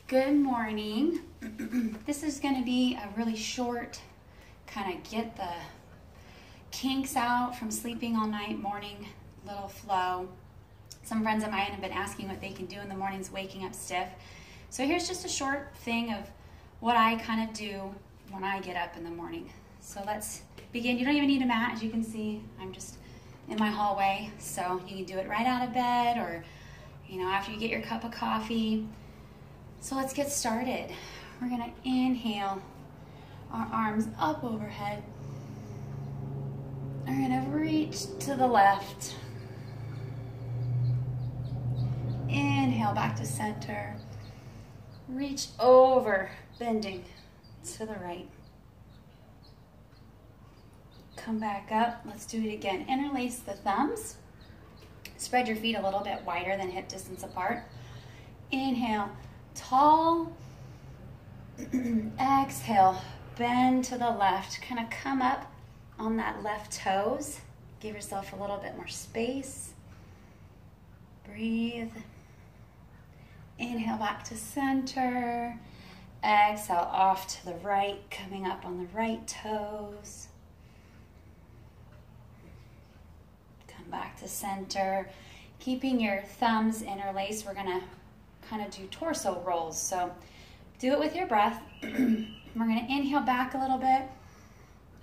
Good morning. This is going to be a really short, kind of get the kinks out from sleeping all night morning little flow. Some friends of mine have been asking what they can do in the mornings waking up stiff. So here's just a short thing of what I kind of do when I get up in the morning. So let's begin. You don't even need a mat, as you can see. I'm just in my hallway, so you can do it right out of bed or after you get your cup of coffee. So let's get started. We're gonna inhale, our arms up overhead. We're gonna reach to the left. Inhale back to center. Reach over, bending to the right. Come back up, let's do it again. Interlace the thumbs. Spread your feet a little bit wider than hip distance apart. Inhale, tall. Exhale, bend to the left. Kind of come up on that left toes. Give yourself a little bit more space. Breathe. Inhale back to center. Exhale off to the right, coming up on the right toes. Come back to center. Keeping your thumbs interlaced, we're gonna kind of do torso rolls. So do it with your breath. We're gonna inhale back a little bit.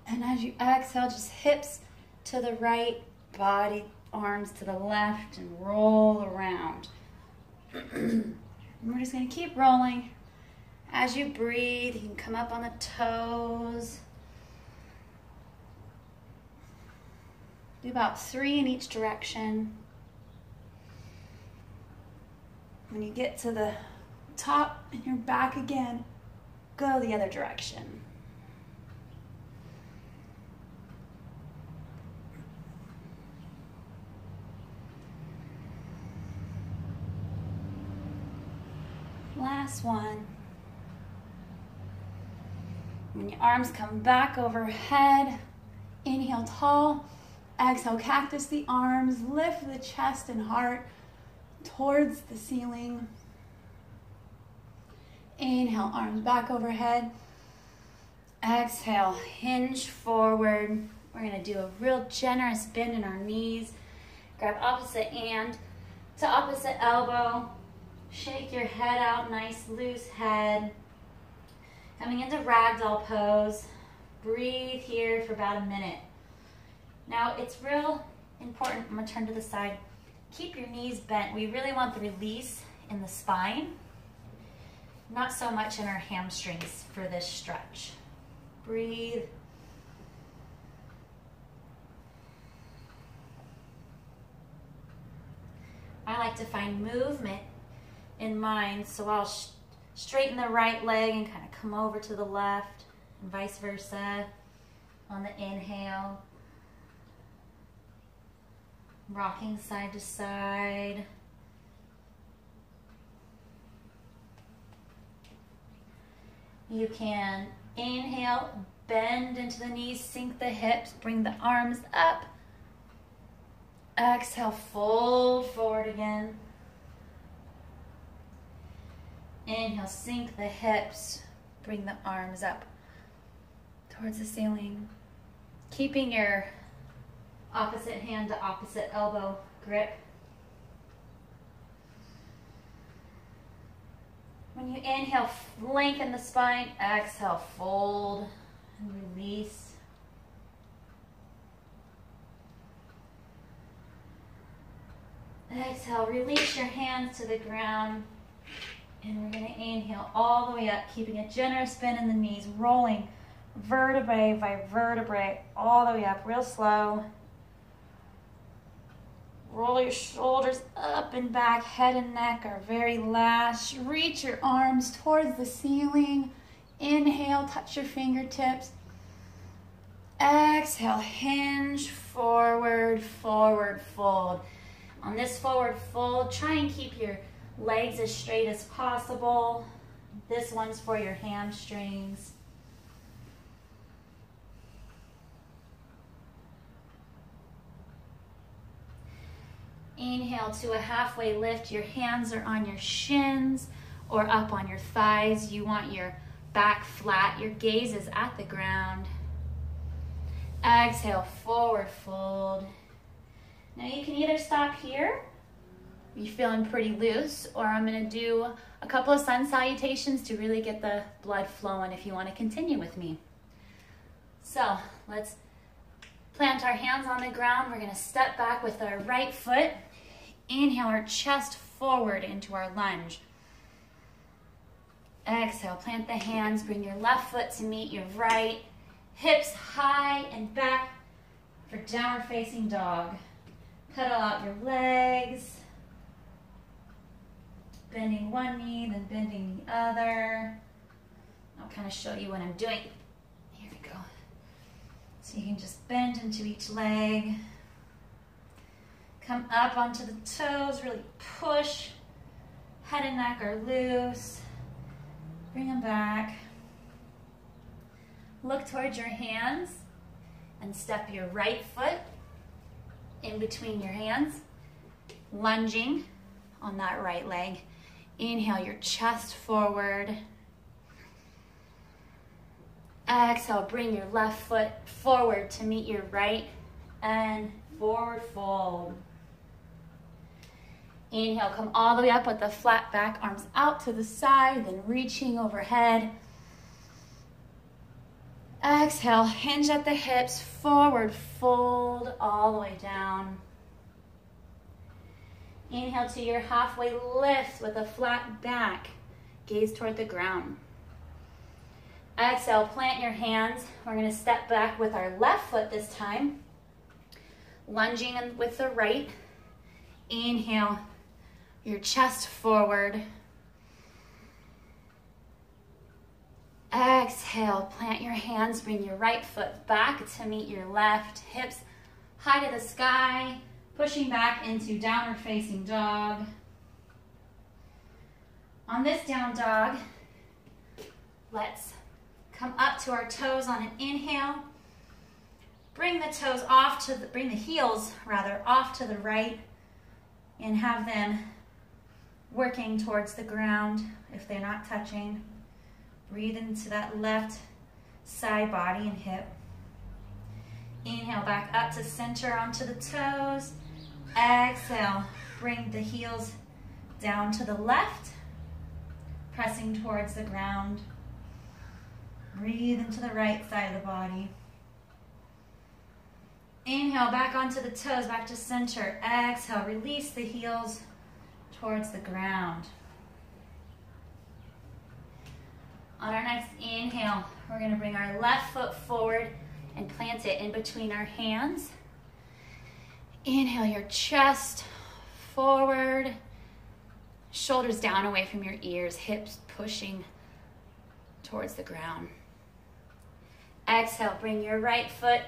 And as you exhale, just hips to the right, body, arms to the left, and roll around. And we're just gonna keep rolling. As you breathe, you can come up on the toes. Do about 3 in each direction. When you get to the top and you're back again, go the other direction. Last one. When your arms come back overhead, inhale tall, exhale cactus the arms, lift the chest and heart towards the ceiling. Inhale, arms back overhead. Exhale, hinge forward. We're gonna do a real generous bend in our knees. Grab opposite hand to opposite elbow. Shake your head out, nice loose head. Coming into ragdoll pose. Breathe here for about a minute. Now it's real important, I'm gonna turn to the side. Keep your knees bent. We really want the release in the spine, not so much in our hamstrings for this stretch. Breathe. I like to find movement in mind, so I'll straighten the right leg and kind of come over to the left, and vice versa on the inhale. Rocking side to side. You can inhale, bend into the knees, sink the hips, bring the arms up. Exhale, fold forward again. Inhale, sink the hips, bring the arms up towards the ceiling. Keeping your opposite hand to opposite elbow grip. When you inhale, lengthen the spine. Exhale, fold and release. Exhale, release your hands to the ground. And we're going to inhale all the way up, keeping a generous bend in the knees, rolling vertebrae by vertebrae all the way up, real slow. Roll your shoulders up and back, head and neck are very last. Reach your arms towards the ceiling. Inhale, touch your fingertips. Exhale, hinge, forward, forward fold. On this forward fold, try and keep your legs as straight as possible. This one's for your hamstrings. Inhale to a halfway lift. Your hands are on your shins. or up on your thighs. You want your back flat, your gaze is at the ground. Exhale, forward fold. Now you can either stop here, you're feeling pretty loose, or I'm gonna do a couple of sun salutations to really get the blood flowing if you wanna continue with me. So let's plant our hands on the ground. We're gonna step back with our right foot. Inhale our chest forward into our lunge. Exhale, plant the hands, bring your left foot to meet your right. Hips high and back for downward facing dog. Pedal out your legs. Bending one knee, then bending the other. I'll kind of show you what I'm doing. Here we go. So you can just bend into each leg. Come up onto the toes, really push. Head and neck are loose. Bring them back. Look towards your hands and step your right foot in between your hands, lunging on that right leg. Inhale your chest forward. Exhale, bring your left foot forward to meet your right and forward fold. Inhale, come all the way up with the flat back, arms out to the side, then reaching overhead. Exhale, hinge at the hips, forward fold all the way down. Inhale to your halfway lift with a flat back, gaze toward the ground. Exhale, plant your hands. We're gonna step back with our left foot this time, lunging with the right. Inhale, your chest forward. Exhale, plant your hands, bring your right foot back to meet your left, hips high to the sky, pushing back into downward facing dog. On this down dog, let's come up to our toes on an inhale. Bring the toes off to bring the heels rather off to the right and have them working towards the ground if they're not touching. Breathe into that left side body and hip. Inhale back up to center onto the toes. Exhale, bring the heels down to the left, pressing towards the ground. Breathe into the right side of the body. Inhale back onto the toes, back to center. Exhale, release the heels towards the ground. On our next inhale, we're going to bring our left foot forward and plant it in between our hands. Inhale your chest forward, shoulders down away from your ears, hips pushing towards the ground. Exhale, bring your right foot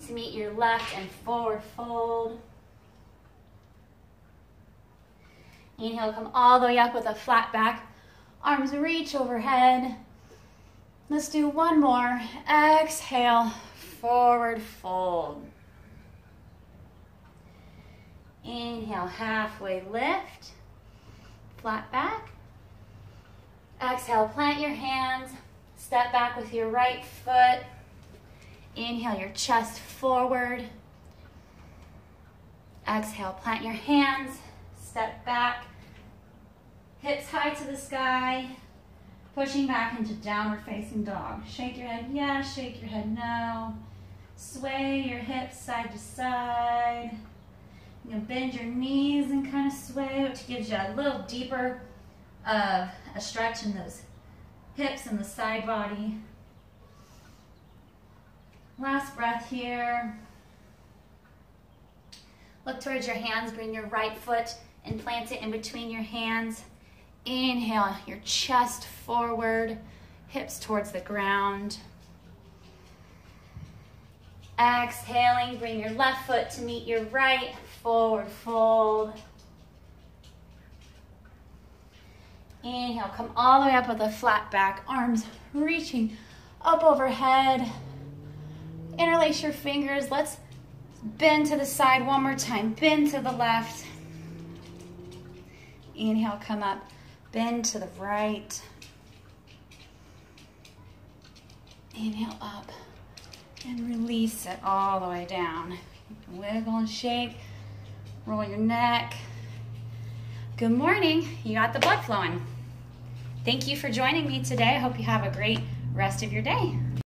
to meet your left and forward fold. Inhale, come all the way up with a flat back. Arms reach overhead. Let's do one more. Exhale, forward fold. Inhale, halfway lift. Flat back. Exhale, plant your hands. Step back with your right foot. Inhale your chest forward. Exhale, plant your hands. Step back. Hips high to the sky. Pushing back into downward facing dog. Shake your head yes, shake your head no. Sway your hips side to side. You can bend your knees and kind of sway, which gives you a little deeper of a stretch in those hips and the side body. Last breath here. Look towards your hands, bring your right foot and plant it in between your hands. Inhale, your chest forward, hips towards the ground. Exhaling, bring your left foot to meet your right, forward fold. Inhale, come all the way up with a flat back, arms reaching up overhead. Interlace your fingers. Let's bend to the side one more time. Bend to the left. Inhale, come up. Bend to the right. Inhale up and release it all the way down. Wiggle and shake. Roll your neck. Good morning. You got the blood flowing. Thank you for joining me today. I hope you have a great rest of your day.